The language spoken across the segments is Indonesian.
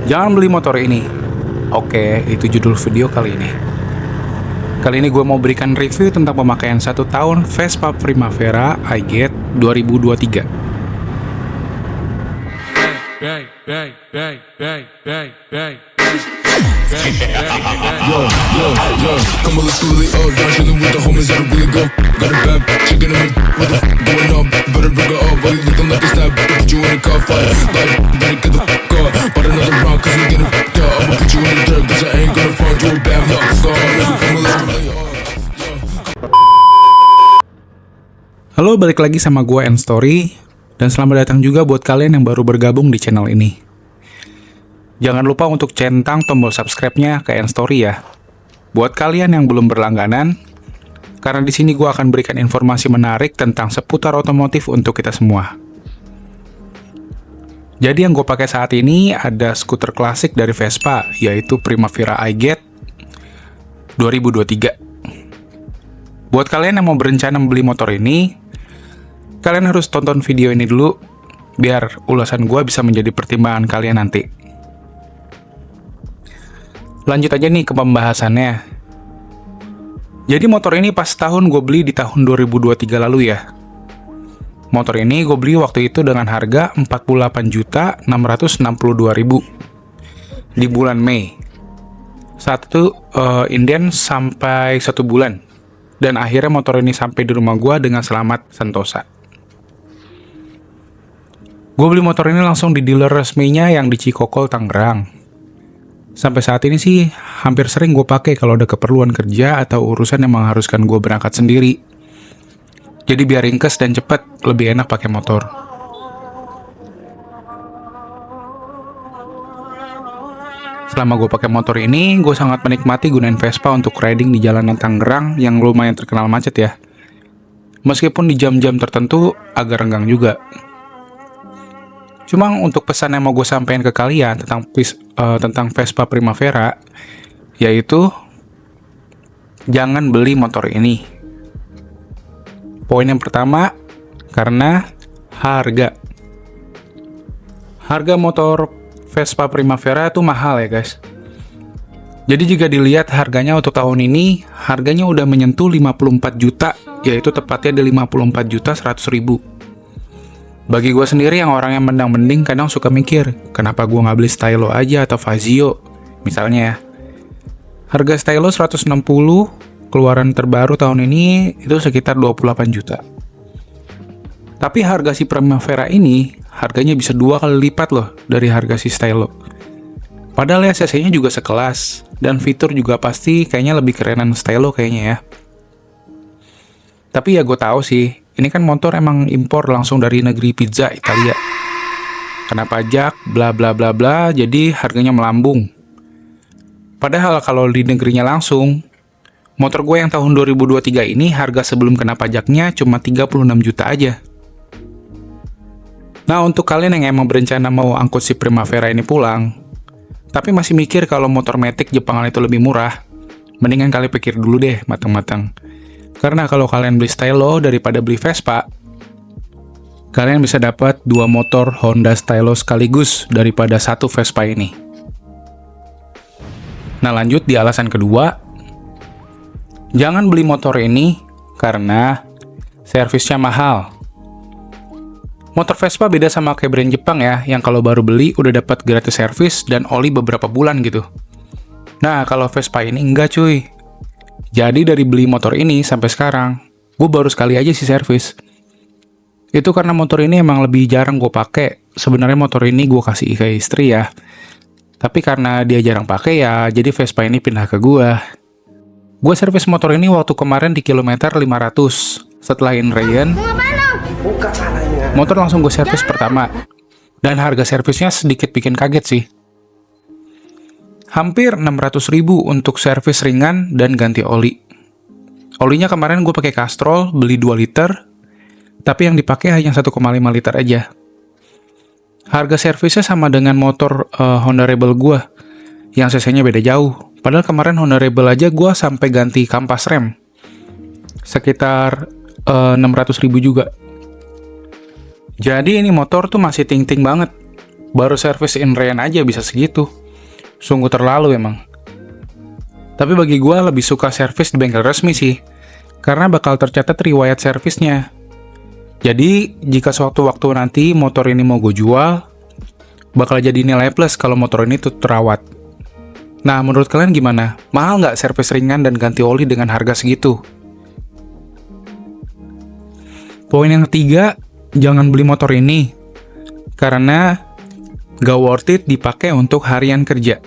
Jangan beli motor ini. Oke, itu judul video kali ini. Kali ini gue mau berikan review tentang pemakaian 1 tahun Vespa Primavera iGet 2023. Yo, come on, let's do it all down, chillin' with the homies that'll really go. Got a bad chicken in me, what the f*** going on? Better rig it up, while you looking like a stab. Put you in a car fight, like, better get the f*** up. But another round, cause we getting f***ed up. I'ma put you in the dirt, cause I ain't gonna find you a bad luck. Go on, nigga, come on, let's play it all. Halo, balik lagi sama gue N-Story. Dan selamat datang juga buat kalian yang baru bergabung di channel ini. Jangan lupa untuk centang tombol subscribe-nya ke N-Story ya. Buat kalian yang belum berlangganan, karena di sini gue akan berikan informasi menarik tentang seputar otomotif untuk kita semua. Jadi yang gue pakai saat ini ada skuter klasik dari Vespa, yaitu Primavera iGet 2023. Buat kalian yang mau berencana membeli motor ini, kalian harus tonton video ini dulu, biar ulasan gue bisa menjadi pertimbangan kalian nanti. Lanjut aja nih ke pembahasannya. Jadi motor ini pas tahun gue beli di tahun 2023 lalu ya. Motor ini gue beli waktu itu dengan harga 48.662.000 di bulan Mei. Saat itu inden sampai 1 bulan. Dan akhirnya motor ini sampai di rumah gue dengan selamat sentosa. Gue beli motor ini langsung di dealer resminya yang di Cikokol, Tangerang. Sampai saat ini sih hampir sering gue pakai kalau ada keperluan kerja atau urusan yang mengharuskan gue berangkat sendiri. Jadi biar ringkes dan cepet, lebih enak pakai motor. Selama gue pakai motor ini, gue sangat menikmati gunain Vespa untuk riding di jalanan Tangerang yang lumayan terkenal macet ya. Meskipun di jam-jam tertentu agak renggang juga. Cuma untuk pesan yang mau gue sampaikan ke kalian tentang Vespa Primavera, yaitu jangan beli motor ini. Poin yang pertama, karena harga. Harga motor Vespa Primavera itu mahal ya guys. Jadi jika dilihat harganya untuk tahun ini, harganya udah menyentuh 54 juta, yaitu tepatnya di 54.100.000. Bagi gue sendiri yang orang yang mendang-mending kadang suka mikir, kenapa gue nggak beli Stylo aja atau Fazio, misalnya ya. Harga Stylo 160, keluaran terbaru tahun ini itu sekitar 28 juta. Tapi harga si Primavera ini, harganya bisa 2 kali lipat loh dari harga si Stylo. Padahal ya cc-nya juga sekelas, dan fitur juga pasti kayaknya lebih kerenan Stylo kayaknya ya. Tapi ya gue tahu sih, ini kan motor emang impor langsung dari negeri pizza Italia. Kena pajak, bla bla bla bla, jadi harganya melambung. Padahal kalau di negerinya langsung, motor gue yang tahun 2023 ini harga sebelum kena pajaknya cuma 36 juta aja. Nah untuk kalian yang emang berencana mau angkut si Primavera ini pulang, tapi masih mikir kalau motor Matic Jepangan itu lebih murah, mendingan kalian pikir dulu deh matang-matang. Karena kalau kalian beli Stylo daripada beli Vespa, kalian bisa dapat 2 motor Honda Stylo sekaligus daripada 1 Vespa ini. Nah lanjut di alasan kedua, jangan beli motor ini karena servisnya mahal. Motor Vespa beda sama kayak brand Jepang ya, yang kalau baru beli udah dapat gratis servis dan oli beberapa bulan gitu. Nah kalau Vespa ini enggak cuy. Jadi dari beli motor ini sampai sekarang, gue baru sekali aja sih servis. Itu karena motor ini emang lebih jarang gue pakai. Sebenarnya motor ini gue kasih ke istri ya. Tapi karena dia jarang pakai ya, jadi Vespa ini pindah ke gue. Gue servis motor ini waktu kemarin di kilometer 500. Setelah Inrayan, motor langsung gue servis pertama. Dan harga servisnya sedikit bikin kaget sih. Hampir 600.000 untuk servis ringan dan ganti oli. Olinya kemarin gue pakai Castrol, beli 2 liter, tapi yang dipakai hanya 1,5 liter aja. Harga servisnya sama dengan motor Honda Rebel gue, yang cc-nya beda jauh. Padahal kemarin Honda Rebel aja gue sampai ganti kampas rem, sekitar 600.000 juga. Jadi ini motor tuh masih ting-ting banget. Baru servis in-rain aja bisa segitu. Sungguh terlalu emang. Tapi bagi gue lebih suka servis di bengkel resmi sih, karena bakal tercatat riwayat servisnya. Jadi, jika sewaktu-waktu nanti motor ini mau gue jual, bakal jadi nilai plus kalau motor ini tuh terawat. Nah, menurut kalian gimana? Mahal nggak servis ringan dan ganti oli dengan harga segitu? Poin yang ketiga, jangan beli motor ini, karena nggak worth it dipakai untuk harian kerja.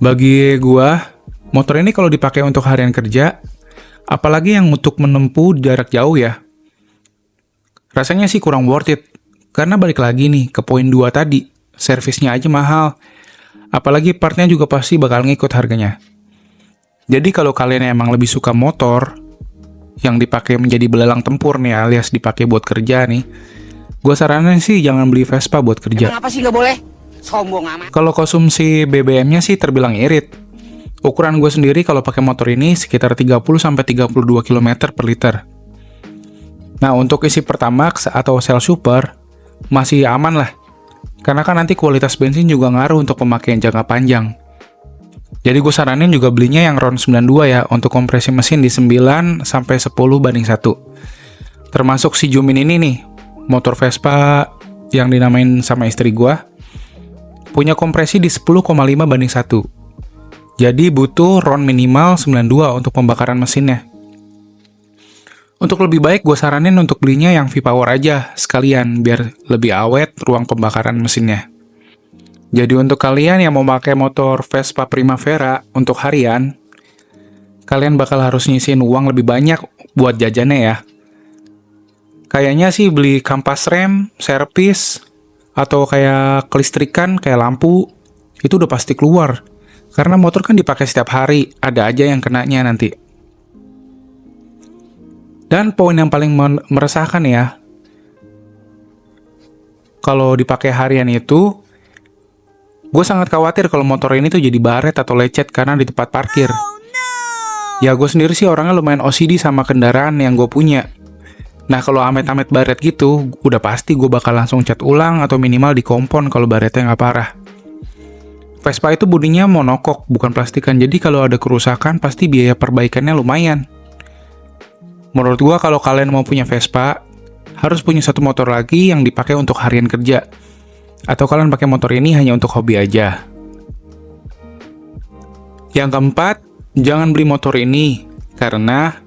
Bagi gua, motor ini kalau dipakai untuk harian kerja, apalagi yang untuk menempuh jarak jauh ya, rasanya sih kurang worth it. Karena balik lagi nih ke poin 2 tadi, servisnya aja mahal. Apalagi partnya juga pasti bakal ngikut harganya. Jadi kalau kalian emang lebih suka motor yang dipakai menjadi belalang tempur nih, alias dipakai buat kerja nih, gua saranin sih jangan beli Vespa buat kerja. Emang apa sih nggak boleh? Sombong amat. Kalau konsumsi BBM-nya sih terbilang irit. Ukuran gue sendiri kalau pakai motor ini sekitar 30-32 km per liter. Nah, untuk isi Pertamax atau Shell Super, masih aman lah. Karena kan nanti kualitas bensin juga ngaruh untuk pemakaian jangka panjang. Jadi gue saranin juga belinya yang RON 92 ya, untuk kompresi mesin di 9-10 banding 1. Termasuk si Jumin ini nih, motor Vespa yang dinamain sama istri gue, punya kompresi di 10,5 banding 1. Jadi butuh RON minimal 92 untuk pembakaran mesinnya. Untuk lebih baik gue saranin untuk belinya yang V-Power aja sekalian, biar lebih awet ruang pembakaran mesinnya. Jadi untuk kalian yang mau pakai motor Vespa Primavera untuk harian, kalian bakal harus nyisihin uang lebih banyak buat jajannya ya. Kayaknya sih beli kampas rem, servis, atau kayak kelistrikan, kayak lampu, itu udah pasti keluar. Karena motor kan dipakai setiap hari, ada aja yang kenanya nanti. Dan poin yang paling meresahkan ya, kalau dipakai harian itu, gue sangat khawatir kalau motor ini tuh jadi baret atau lecet karena di tempat parkir. Ya gue sendiri sih orangnya lumayan OCD sama kendaraan yang gue punya. Nah kalau amit-amit baret gitu, udah pasti gue bakal langsung cat ulang atau minimal dikompon kalau baretnya nggak parah. Vespa itu bodinya monokok, bukan plastikan, jadi kalau ada kerusakan pasti biaya perbaikannya lumayan. Menurut gue kalau kalian mau punya Vespa, harus punya satu motor lagi yang dipakai untuk harian kerja. Atau kalian pakai motor ini hanya untuk hobi aja. Yang keempat, jangan beli motor ini, karena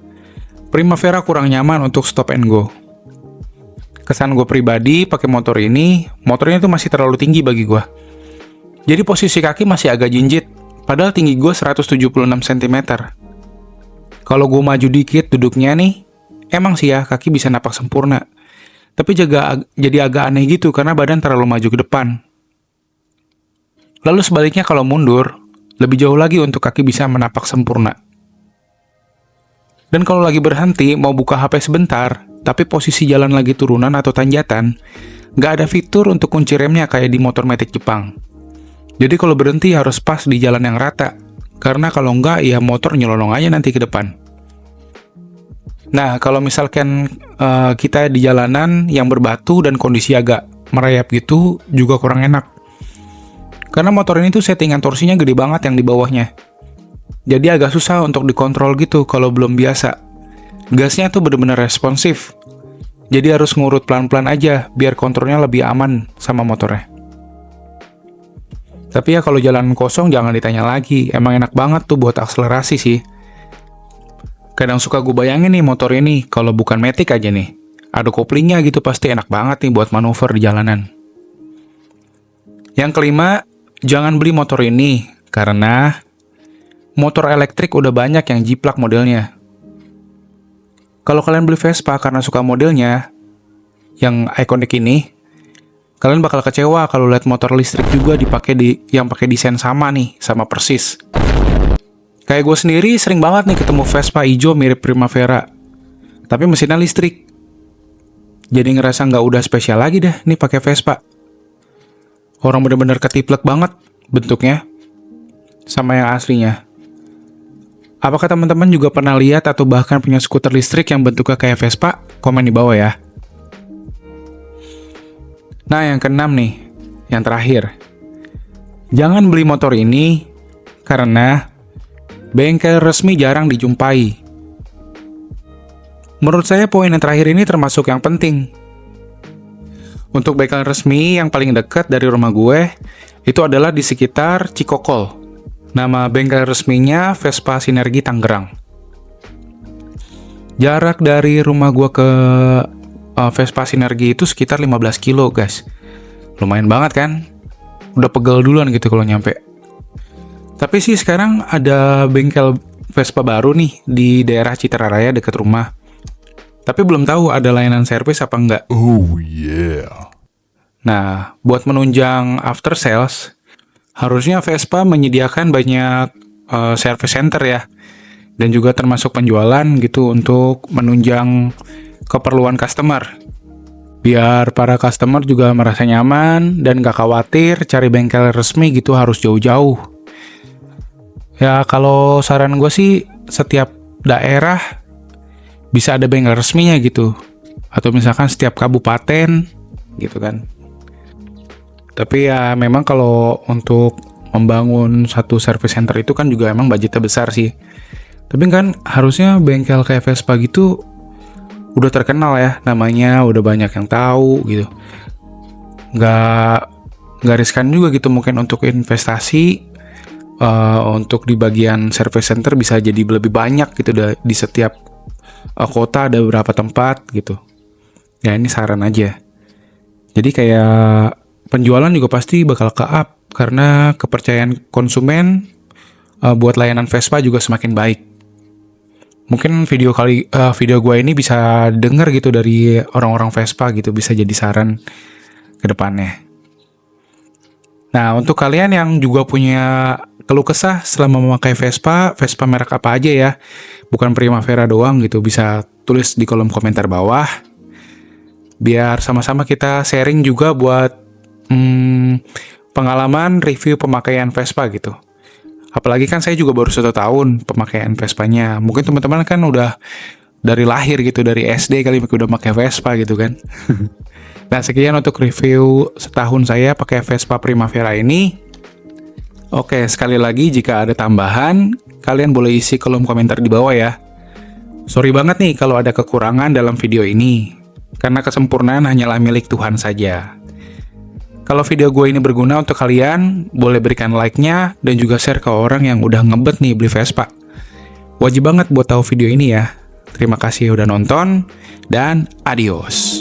Primavera kurang nyaman untuk stop and go. Kesan gue pribadi pakai motor ini, motornya tuh masih terlalu tinggi bagi gue. Jadi posisi kaki masih agak jinjit, padahal tinggi gue 176 cm. Kalau gue maju dikit duduknya nih, emang sih ya kaki bisa napak sempurna. Tapi jadi agak aneh gitu karena badan terlalu maju ke depan. Lalu sebaliknya kalau mundur, lebih jauh lagi untuk kaki bisa menapak sempurna. Dan kalau lagi berhenti, mau buka HP sebentar, tapi posisi jalan lagi turunan atau tanjatan, nggak ada fitur untuk kunci remnya kayak di motor Matic Jepang. Jadi kalau berhenti harus pas di jalan yang rata, karena kalau nggak, ya motor nyelonong aja nanti ke depan. Nah, kalau misalkan kita di jalanan yang berbatu dan kondisi agak merayap gitu, juga kurang enak. Karena motor ini tuh settingan torsinya gede banget yang di bawahnya. Jadi agak susah untuk dikontrol gitu kalau belum biasa. Gasnya tuh bener-bener responsif. Jadi harus ngurut pelan-pelan aja biar kontrolnya lebih aman sama motornya. Tapi ya kalau jalan kosong jangan ditanya lagi. Emang enak banget tuh buat akselerasi sih. Kadang suka gue bayangin nih motor ini kalau bukan Matic aja nih. Ada koplingnya gitu pasti enak banget nih buat manuver di jalanan. Yang kelima, jangan beli motor ini karena motor elektrik udah banyak yang jiplak modelnya. Kalau kalian beli Vespa karena suka modelnya, yang ikonik ini, kalian bakal kecewa kalau lihat motor listrik juga yang pakai desain sama nih, sama persis. Kayak gue sendiri sering banget nih ketemu Vespa hijau mirip Primavera, tapi mesinnya listrik. Jadi ngerasa nggak udah spesial lagi dah nih pakai Vespa. Orang bener-bener ketiplek banget bentuknya sama yang aslinya. Apakah teman-teman juga pernah lihat atau bahkan punya skuter listrik yang bentuknya kayak Vespa? Komen di bawah ya. Nah, yang keenam nih, yang terakhir. Jangan beli motor ini karena bengkel resmi jarang dijumpai. Menurut saya poin yang terakhir ini termasuk yang penting. Untuk bengkel resmi yang paling dekat dari rumah gue, itu adalah di sekitar Cikokol. Nama bengkel resminya Vespa Sinergi Tangerang. Jarak dari rumah gue ke Vespa Sinergi itu sekitar 15 kilo, guys. Lumayan banget kan? Udah pegel duluan gitu kalau nyampe. Tapi sih sekarang ada bengkel Vespa baru nih di daerah Citararaya dekat rumah. Tapi belum tahu ada layanan servis apa enggak. Oh yeah. Nah, buat menunjang after sales, harusnya Vespa menyediakan banyak service center ya. Dan juga termasuk penjualan gitu untuk menunjang keperluan customer. Biar para customer juga merasa nyaman dan gak khawatir cari bengkel resmi gitu harus jauh-jauh. Ya kalau saran gue sih setiap daerah bisa ada bengkel resminya gitu. Atau misalkan setiap kabupaten gitu kan. Tapi ya memang kalau untuk membangun satu service center itu kan juga emang budgetnya besar sih. Tapi kan harusnya bengkel kayak Vespa gitu udah terkenal ya namanya, udah banyak yang tahu gitu. Nggak riskan juga gitu mungkin untuk investasi untuk di bagian service center bisa jadi lebih banyak gitu di setiap kota ada beberapa tempat gitu. Ya ini saran aja. Jadi kayak penjualan juga pasti bakal ke-up karena kepercayaan konsumen buat layanan Vespa juga semakin baik. Mungkin video gue ini bisa denger gitu dari orang-orang Vespa gitu, bisa jadi saran ke depannya. Nah, untuk kalian yang juga punya keluh kesah selama memakai Vespa merek apa aja ya, bukan Primavera doang gitu, bisa tulis di kolom komentar bawah. Biar sama-sama kita sharing juga buat pengalaman review pemakaian Vespa gitu. Apalagi kan saya juga baru 1 tahun pemakaian Vespanya. Mungkin teman-teman kan udah dari lahir gitu, dari SD kali udah pakai Vespa gitu kan. Nah, sekian untuk review setahun saya pakai Vespa Primavera ini. Oke, sekali lagi jika ada tambahan, kalian boleh isi kolom komentar di bawah ya. Sorry banget nih kalau ada kekurangan dalam video ini, karena kesempurnaan hanyalah milik Tuhan saja. Kalau video gue ini berguna untuk kalian, boleh berikan like-nya dan juga share ke orang yang udah ngebet nih beli Vespa. Wajib banget buat tahu video ini ya. Terima kasih udah nonton, dan adios.